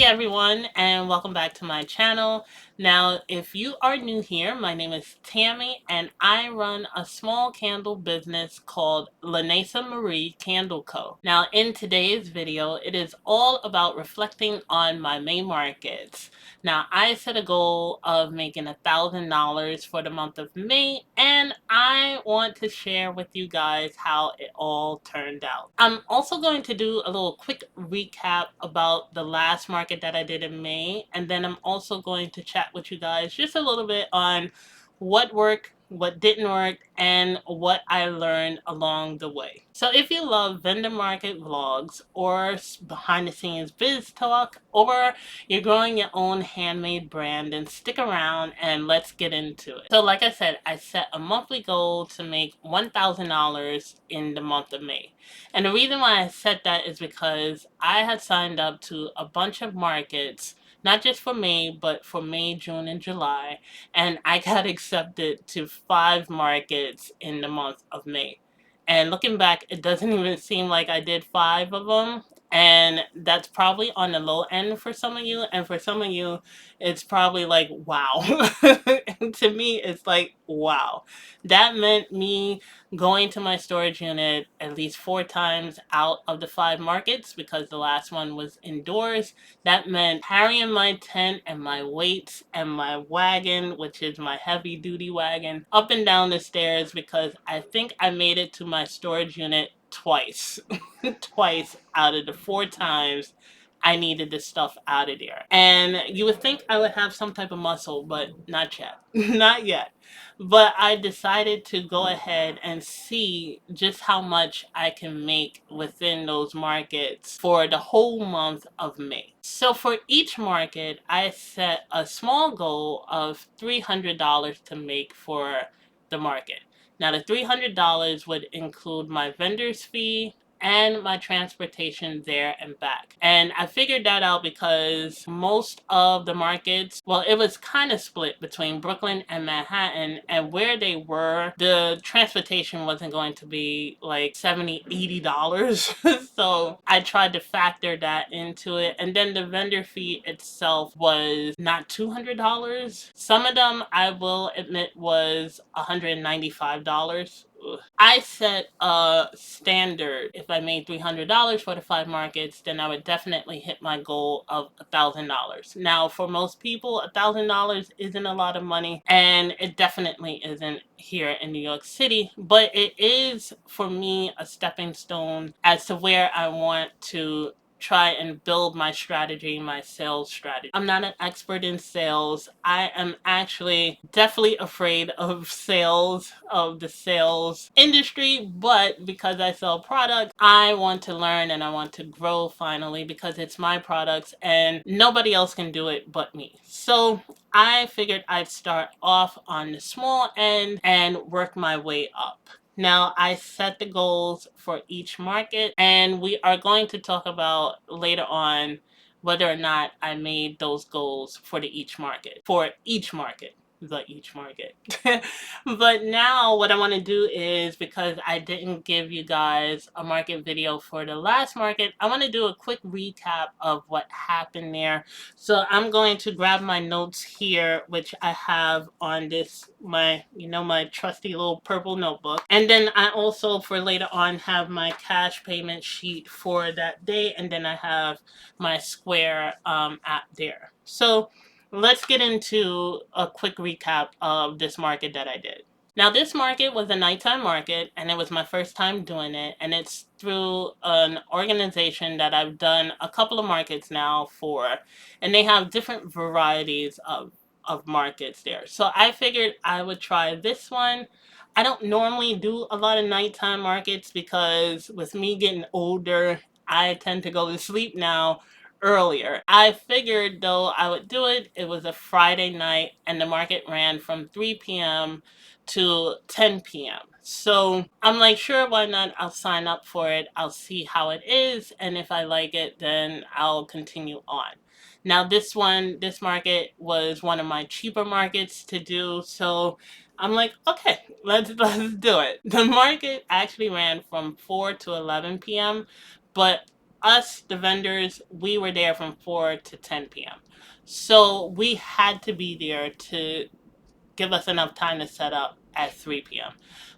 everyone, and welcome back to my channel. Now, if you are new here, my name is Tammy and I run a small candle business called Lanacia Marie Candle Co. Now, in today's video, it is all about reflecting on my May markets. Now, I set a goal of making $1,000 for the month of May, and I want to share with you guys how it all turned out. I'm also going to do a little quick recap about the last market that I did in May, and then I'm also going to chat with you guys just a little bit on what worked, what didn't work, and what I learned along the way. So if you love vendor market vlogs or behind the scenes biz talk, or you're growing your own handmade brand, then stick around and let's get into it. So like I said, I set a monthly goal to make $1,000 in the month of May. And the reason why I set that is because I had signed up to a bunch of markets, not just for May, but for May, June, and July. And I got accepted to 5 markets in the month of May. And looking back, it doesn't even seem like I did 5 of them. And that's probably on the low end for some of you. And for some of you, it's probably like, wow. And to me, it's like, wow. That meant me going to my storage unit at least 4 times out of the 5 markets because the last one was indoors. That meant carrying my tent and my weights and my wagon, which is my heavy duty wagon, up and down the stairs because I think I made it to my storage unit twice. Twice out of the 4 times I needed this stuff out of there. And you would think I would have some type of muscle, but not yet. Not yet. But I decided to go ahead and see just how much I can make within those markets for the whole month of May. So for each market, I set a small goal of $300 to make for the market. Now the $300 would include my vendor's fee and my transportation there and back. And I figured that out because most of the markets, well, it was kind of split between Brooklyn and Manhattan, and where they were, the transportation wasn't going to be like $70, $80. So I tried to factor that into it. And then the vendor fee itself was not $200. Some of them, I will admit, was $195. I set a standard. If I made $300 for the 5 markets, then I would definitely hit my goal of $1,000. Now, for most people, $1,000 isn't a lot of money, and it definitely isn't here in New York City, but it is, for me, a stepping stone as to where I want to try and build my strategy, my sales strategy. I'm not an expert in sales. I am actually definitely afraid of sales, of the sales industry, but because I sell products, I want to learn and I want to grow finally because it's my products and nobody else can do it but me. So I figured I'd start off on the small end and work my way up. Now, I set the goals for each market, and we are going to talk about later on whether or not I made those goals for each market. But now what I want to do is, because I didn't give you guys a market video for the last market, I want to do a quick recap of what happened there. So I'm going to grab my notes here, which I have on this, my trusty little purple notebook. And then I also, for later on, have my cash payment sheet for that day. And then I have my Square app there. So let's get into a quick recap of this market that I did. Now, this market was a nighttime market, and it was my first time doing it, and it's through an organization that I've done a couple of markets now for, and they have different varieties of markets there. So I figured I would try this one. I don't normally do a lot of nighttime markets because with me getting older, I tend to go to sleep now earlier. I figured though I would do it. It was a Friday night and the market ran from 3 p.m. to 10 p.m. So I'm like, sure, why not? I'll sign up for it. I'll see how it is. And if I like it, then I'll continue on. Now this market was one of my cheaper markets to do. So I'm like, okay, let's do it. The market actually ran from 4 to 11 p.m. But us, the vendors, we were there from 4 to 10 p.m. So we had to be there to give us enough time to set up at 3 p.m.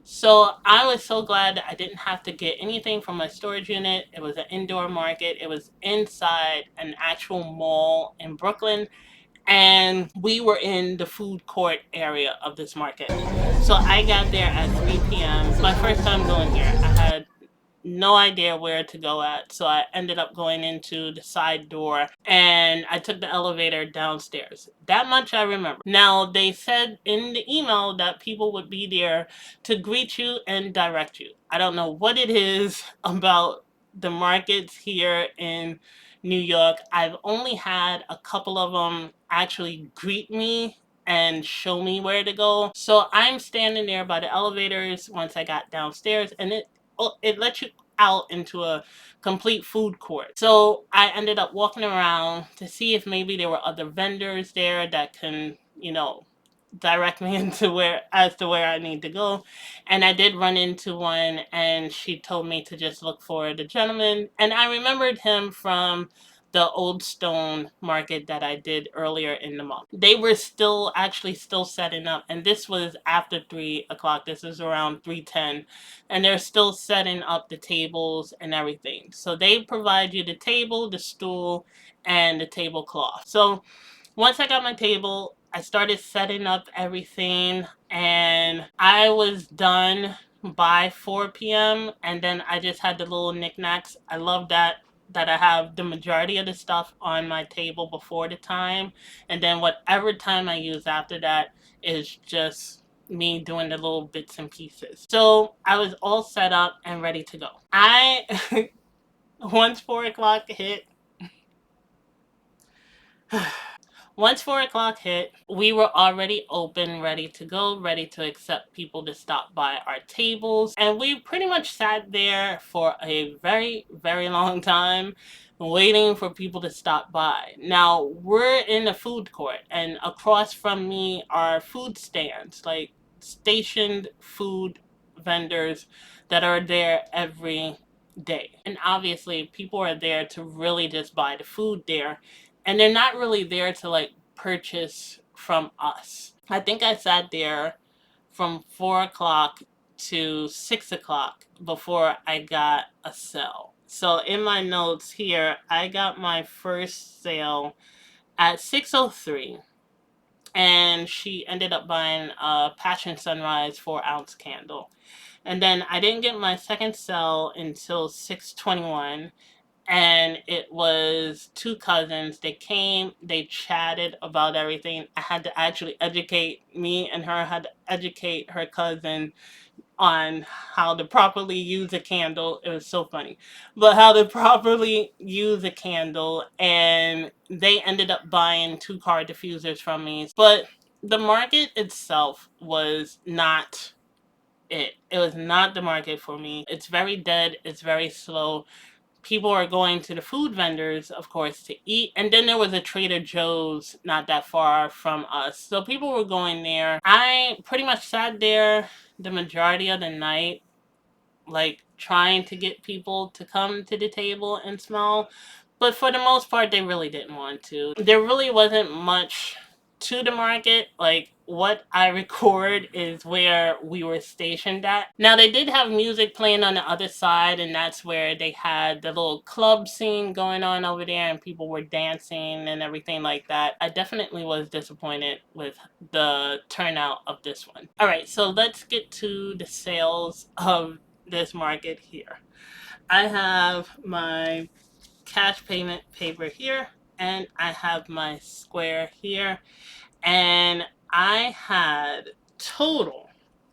So I was so glad that I didn't have to get anything from my storage unit. It was an indoor market. It was inside an actual mall in Brooklyn. And we were in the food court area of this market. So I got there at 3 p.m. My first time going here. I had no idea where to go at. So I ended up going into the side door and I took the elevator downstairs. That much I remember. Now, they said in the email that people would be there to greet you and direct you. I don't know what it is about the markets here in New York. I've only had a couple of them actually greet me and show me where to go. So I'm standing there by the elevators once I got downstairs, and it lets you out into a complete food court. So I ended up walking around to see if maybe there were other vendors there that can, direct me into where as to where I need to go. And I did run into one and she told me to just look for the gentleman. And I remembered him from the Old Stone market that I did earlier in the month. They were still setting up, and this was after 3 o'clock. This was around 3:10, and they're still setting up the tables and everything. So they provide you the table, the stool, and the tablecloth. So once I got my table, I started setting up everything and I was done by 4 p.m. and then I just had the little knickknacks. I love that I have the majority of the stuff on my table before the time, and then whatever time I use after that is just me doing the little bits and pieces. So I was all set up and ready to go. I once 4 o'clock hit, Once 4 o'clock hit, we were already open, ready to go, ready to accept people to stop by our tables. And we pretty much sat there for a very, very long time waiting for people to stop by. Now, we're in a food court, and across from me are food stands, like stationed food vendors that are there every day. And obviously, people are there to really just buy the food there, and they're not really there to like purchase from us. I think I sat there from 4 o'clock to 6 o'clock before I got a sale. So in my notes here, I got my first sale at 6:03, and she ended up buying a Passion Sunrise 4-ounce candle. And then I didn't get my second sale until 6:21, and it was two cousins. They came, they chatted about everything. I had to actually educate me and her had to educate her cousin on how to properly use a candle. It was so funny. But how to properly use a candle, and they ended up buying 2 car diffusers from me. But the market itself was not it. It was not the market for me. It's very dead, it's very slow. People are going to the food vendors, of course, to eat. And then there was a Trader Joe's not that far from us. So people were going there. I pretty much sat there the majority of the night, like trying to get people to come to the table and smell. But for the most part, they really didn't want to. There really wasn't much to the market. Like, what I record is where we were stationed at. Now, they did have music playing on the other side, and that's where they had the little club scene going on over there, and people were dancing and everything like that. I definitely was disappointed with the turnout of this one. All right, so let's get to the sales of this market here. I have my cash payment paper here, and I have my square here, and I had total,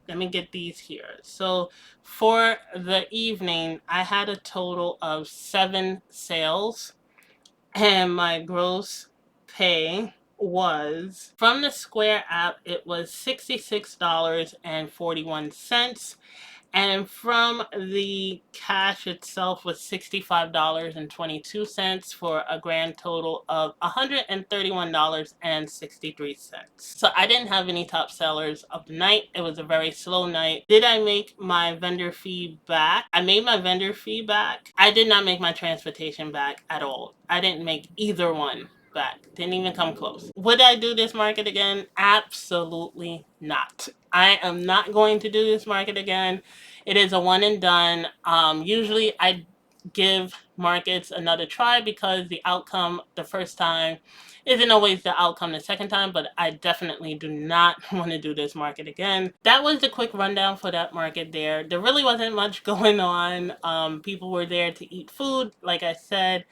let me get these here. So for the evening, I had a total of 7 sales, and my gross pay was from the Square app, it was $66.41. And from the cash itself was $65.22 for a grand total of $131.63. So I didn't have any top sellers of the night. It was a very slow night. Did I make my vendor fee back? I made my vendor fee back. I did not make my transportation back at all. I didn't make either one back. Didn't even come close. Would I do this market again? Absolutely not. I am not going to do this market again. It is a one and done. Usually I give markets another try because the outcome the first time isn't always the outcome the second time, but I definitely do not want to do this market again. That was the quick rundown for that market there. There really wasn't much going on. People were there to eat food, like I said,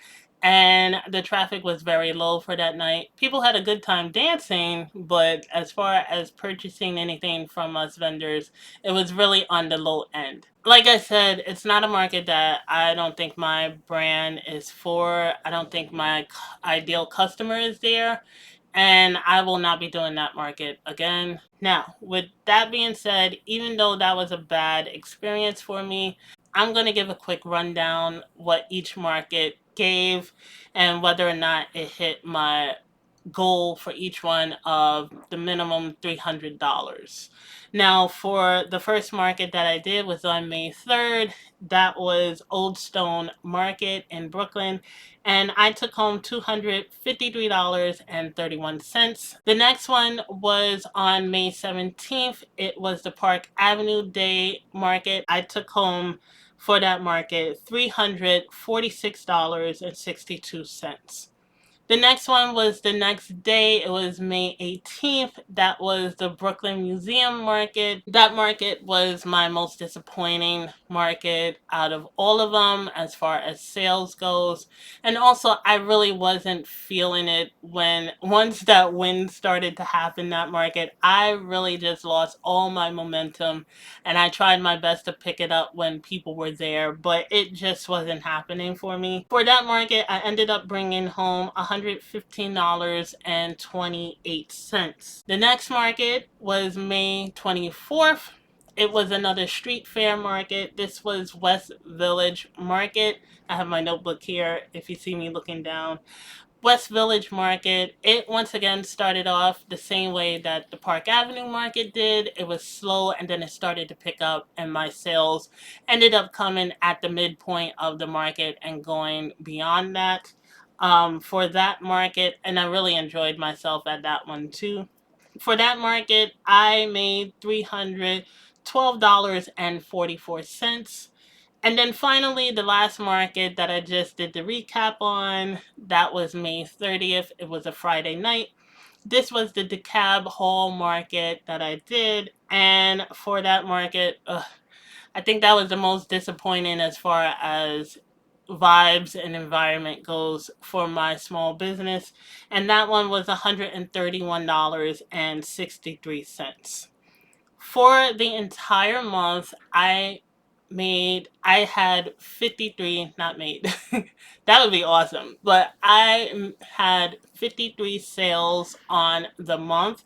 and the traffic was very low for that night. People had a good time dancing, but as far as purchasing anything from us vendors, it was really on the low end. Like I said, it's not a market that I don't think my brand is for. I don't think my ideal customer is there. And I will not be doing that market again. Now, with that being said, even though that was a bad experience for me, I'm going to give a quick rundown what each market gave and whether or not it hit my goal for each one of the minimum $300. Now, for the first market that I did was on May 3rd. That was Old Stone Market in Brooklyn, and I took home $253.31. The next one was on May 17th. It was the Park Avenue Day Market. I took home for that market $346.62. The next one was the next day. It was May 18th. That was the Brooklyn Museum Market. That market was my most disappointing market out of all of them as far as sales goes. And also, I really wasn't feeling it when once that win started to happen, that market, I really just lost all my momentum, and I tried my best to pick it up when people were there, but it just wasn't happening for me. For that market, I ended up bringing home $115.28. The next market was May 24th. It was another street fair market. This was West Village Market. I have my notebook here if you see me looking down. West Village Market, it once again started off the same way that the Park Avenue Market did. It was slow and then it started to pick up, and my sales ended up coming at the midpoint of the market and going beyond that. For that market, and I really enjoyed myself at that one too. For that market, I made $312.44. And then finally, the last market that I just did the recap on, that was May 30th. It was a Friday night. This was the DeKalb Hall market that I did. And for that market, I think that was the most disappointing as far as vibes and environment goes for my small business. And that one was $131.63. For the entire month, I had 53, not made. That would be awesome. But I had 53 sales on the month,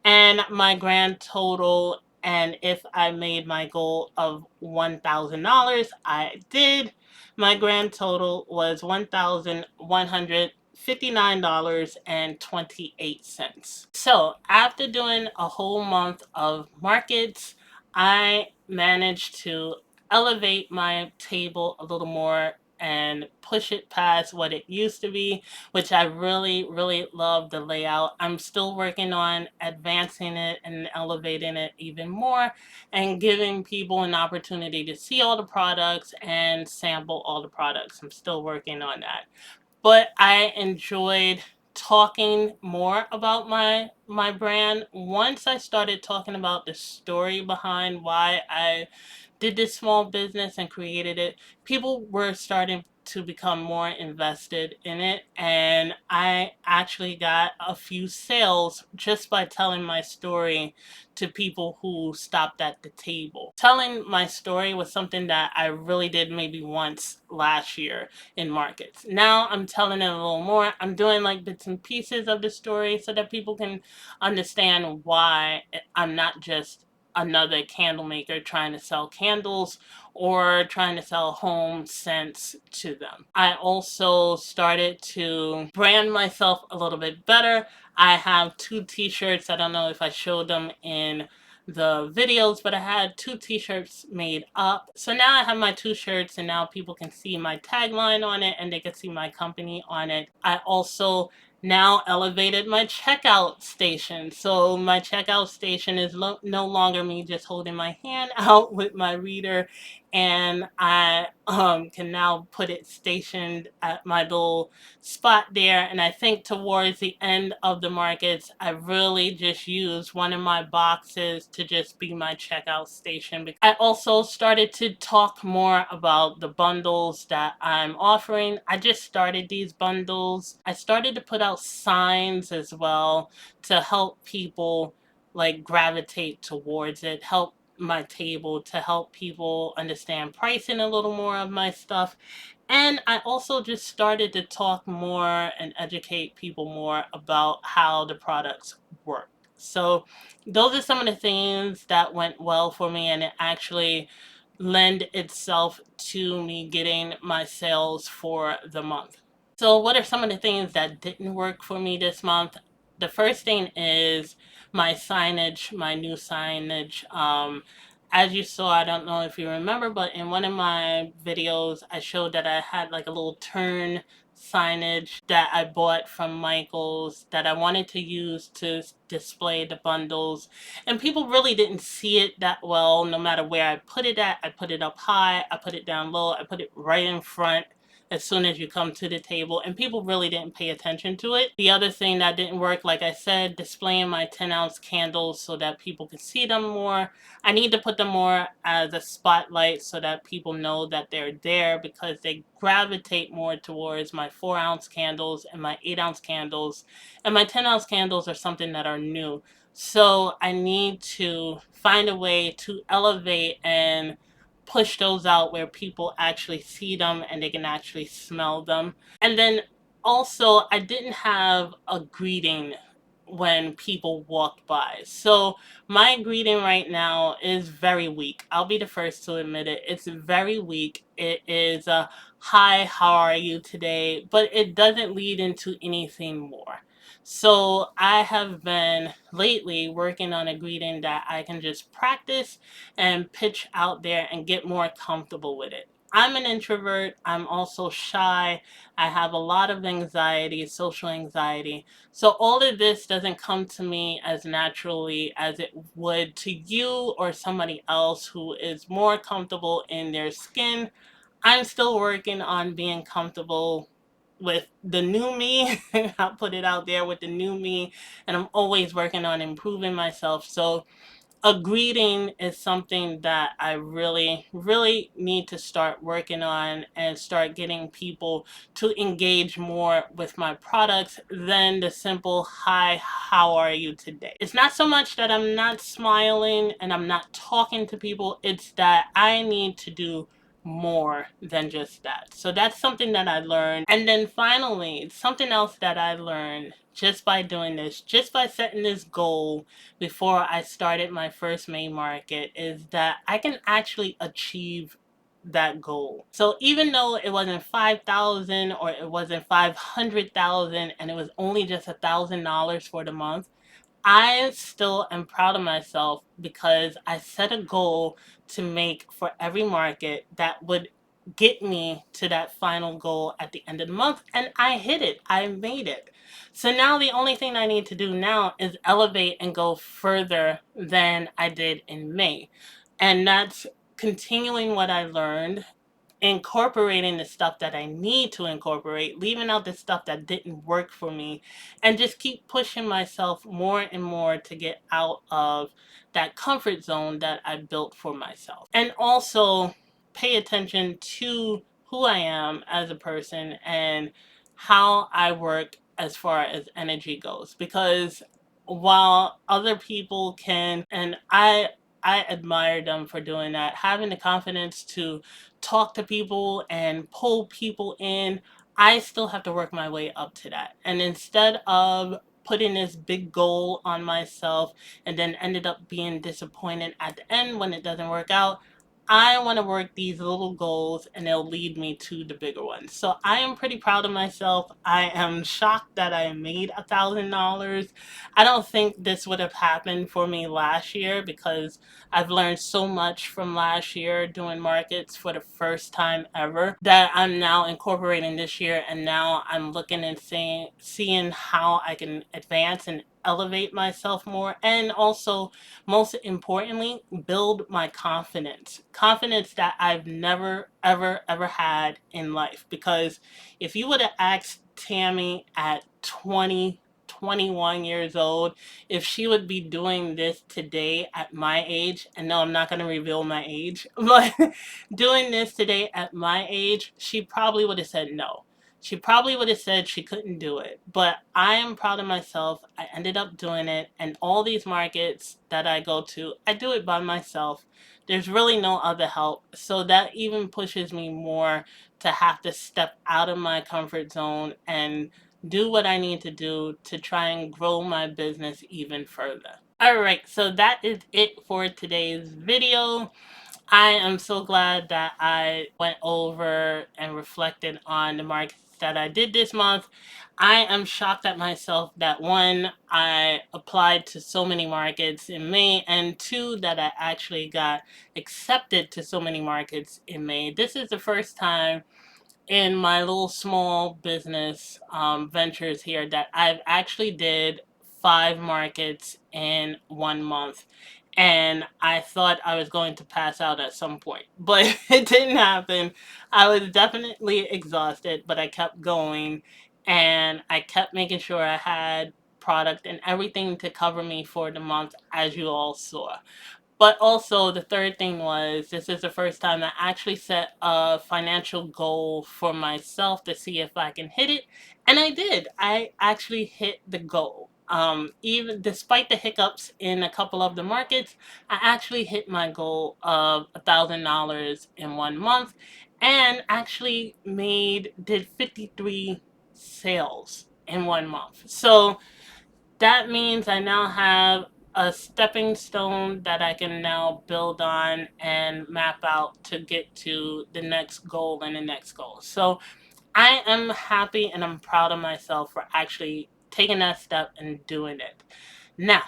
and my grand total, and if I made my goal of $1,000, I did. My grand total was $1,159.28. So, after doing a whole month of markets, I managed to elevate my table a little more and push it past what it used to be, which I really, really love the layout. I'm still working on advancing it and elevating it even more and giving people an opportunity to see all the products and sample all the products. I'm still working on that. But I enjoyed talking more about my brand once I started talking about the story behind why I did this small business and created it. People were starting to become more invested in it, and I actually got a few sales just by telling my story to people who stopped at the table. Telling my story was something that I really did maybe once last year in markets. Now I'm telling it a little more. I'm doing like bits and pieces of the story so that people can understand why I'm not just another candle maker trying to sell candles or trying to sell home scents to them. I also started to brand myself a little bit better. I have two t-shirts. I don't know if I showed them in the videos, but I had two t-shirts made up. So now I have my two shirts, and now people can see my tagline on it and they can see my company on it. I also now elevated my checkout station. So my checkout station is no longer me just holding my hand out with my reader, and I can now put it stationed at my little spot there. And I think towards the end of the markets, I really just used one of my boxes to just be my checkout station. I also started to talk more about the bundles that I'm offering. I just started these bundles. I started to put out signs as well to help people like gravitate towards it, help my table, to help people understand pricing a little more of my stuff. And I also just started to talk more and educate people more about how the products work. So those are some of the things that went well for me, and it actually lend itself to me getting my sales for the month. So what are some of the things that didn't work for me this month? The first thing is my signage, my new signage. As you saw, I don't know if you remember, but in one of my videos, I showed that I had like a little turn signage that I bought from Michael's that I wanted to use to display the bundles. And people really didn't see it that well, no matter where I put it at. I put it up high, I put it down low, I put it right in front as soon as you come to the table, and people really didn't pay attention to it. The other thing that didn't work, like I said, displaying my 10-ounce candles so that people can see them more. I need to put them more as a spotlight so that people know that they're there, because they gravitate more towards my 4-ounce candles and my 8-ounce candles. And my 10-ounce candles are something that are new. So I need to find a way to elevate and push those out where people actually see them and they can actually smell them. And then also, I didn't have a greeting when people walked by. So my greeting right now is very weak. I'll be the first to admit it. It's very weak. It is a hi, how are you today? But it doesn't lead into anything more. So I have been lately working on a greeting that I can just practice and pitch out there and get more comfortable with it. I'm an introvert. I'm also shy. I have a lot of anxiety, social anxiety. So all of this doesn't come to me as naturally as it would to you or somebody else who is more comfortable in their skin. I'm still working on being comfortable with the new me. I'll put it out there with the new me, and I'm always working on improving myself. So a greeting is something that I really, really need to start working on and start getting people to engage more with my products than the simple, hi, how are you today? It's not so much that I'm not smiling and I'm not talking to people, it's that I need to do more than just that. So that's something that I learned. And then finally, something else that I learned just by doing this, just by setting this goal before I started my first main market, is that I can actually achieve that goal. So even though it wasn't 5,000 or it wasn't 500,000 and it was only just $1,000 for the month, I still am proud of myself because I set a goal to make for every market that would get me to that final goal at the end of the month, and I hit it. I made it. So now the only thing I need to do now is elevate and go further than I did in May. And that's continuing what I learned, incorporating the stuff that I need to incorporate, leaving out the stuff that didn't work for me, and just keep pushing myself more and more to get out of that comfort zone that I built for myself. And also pay attention to who I am as a person and how I work as far as energy goes. Because while other people can, and I admire them for doing that, having the confidence to talk to people and pull people in, I still have to work my way up to that. And instead of putting this big goal on myself and then ended up being disappointed at the end when it doesn't work out. I want to work these little goals and they'll lead me to the bigger ones. So I am pretty proud of myself. I am shocked that I made $1,000. I don't think this would have happened for me last year because I've learned so much from last year doing markets for the first time ever that I'm now incorporating this year, and now I'm looking and seeing how I can advance and elevate myself more, and also most importantly build my confidence that I've never ever had in life. Because if you would have asked Tammy at 20, 21 years old if she would be doing this today at my age, and no, I'm not going to reveal my age, but doing this today at my age, she probably would have said no. She probably would have said she couldn't do it. But I am proud of myself. I ended up doing it. And all these markets that I go to, I do it by myself. There's really no other help. So that even pushes me more to have to step out of my comfort zone and do what I need to do to try and grow my business even further. All right, so that is it for today's video. I am so glad that I went over and reflected on the markets that I did this month. I am shocked at myself that one, I applied to so many markets in May, and two, that I actually got accepted to so many markets in May. This is the first time in my little small business ventures here that I've actually did 5 markets in 1 month. And I thought I was going to pass out at some point, but it didn't happen. I was definitely exhausted, but I kept going and I kept making sure I had product and everything to cover me for the month, as you all saw. But also, the third thing was this is the first time I actually set a financial goal for myself to see if I can hit it. And I did. I actually hit the goal. Even despite the hiccups in a couple of the markets, I actually hit my goal of $1,000 in 1 month and actually did 53 sales in 1 month. So that means I now have a stepping stone that I can now build on and map out to get to the next goal and the next goal. So I am happy and I'm proud of myself for actually taking that step and doing it. Now,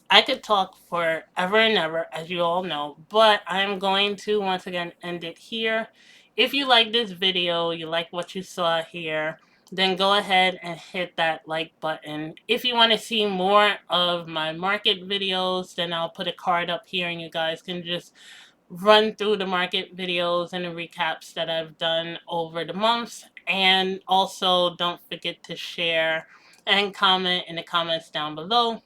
I could talk forever and ever, as you all know, but I'm going to once again end it here. If you like this video, you like what you saw here, then go ahead and hit that like button. If you want to see more of my market videos, then I'll put a card up here and you guys can just run through the market videos and the recaps that I've done over the months. And also, don't forget to share and comment in the comments down below.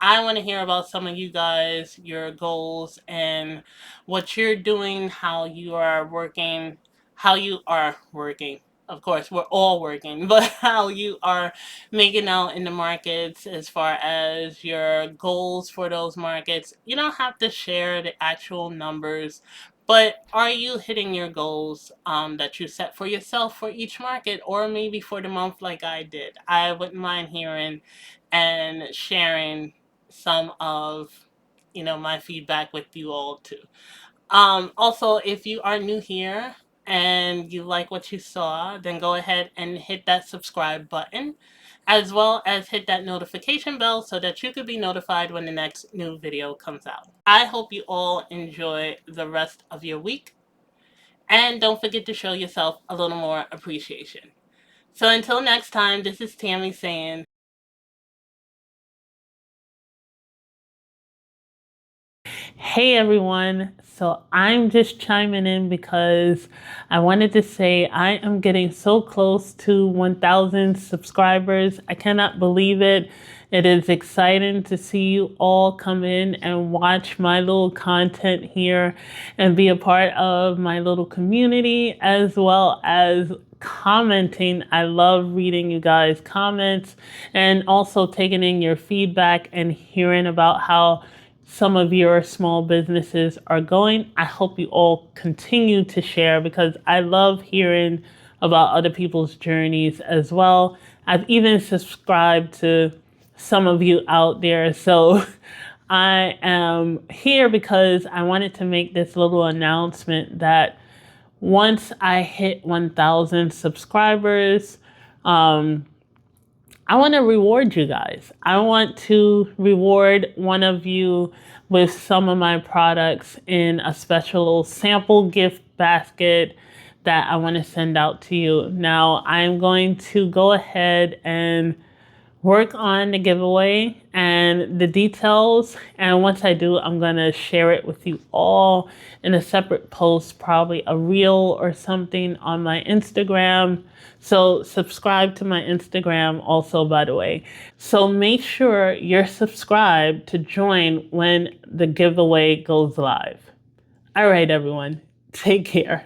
I want to hear about some of you guys, your goals, and what you're doing, how you are working. Of course, we're all working, but how you are making out in the markets as far as your goals for those markets. You don't have to share the actual numbers, but are you hitting your goals that you set for yourself for each market, or maybe for the month like I did? I wouldn't mind hearing and sharing some of my feedback with you all too. Also, if you are new here and you like what you saw, then go ahead and hit that subscribe button, as well as hit that notification bell so that you could be notified when the next new video comes out. I hope you all enjoy the rest of your week, and don't forget to show yourself a little more appreciation. So until next time, this is Tammy saying, hey everyone, so I'm just chiming in because I wanted to say I am getting so close to 1,000 subscribers. I cannot believe it. It is exciting to see you all come in and watch my little content here and be a part of my little community, as well as commenting. I love reading you guys' comments and also taking in your feedback and hearing about how some of your small businesses are going. I hope you all continue to share because I love hearing about other people's journeys as well. I've even subscribed to some of you out there. So I am here because I wanted to make this little announcement that once I hit 1,000 subscribers, I want to reward you guys. I want to reward one of you with some of my products in a special sample gift basket that I want to send out to you. Now, I'm going to go ahead and work on the giveaway and the details. And once I do, I'm going to share it with you all in a separate post, probably a reel or something on my Instagram. So subscribe to my Instagram also, by the way. So make sure you're subscribed to join when the giveaway goes live. All right, everyone. Take care.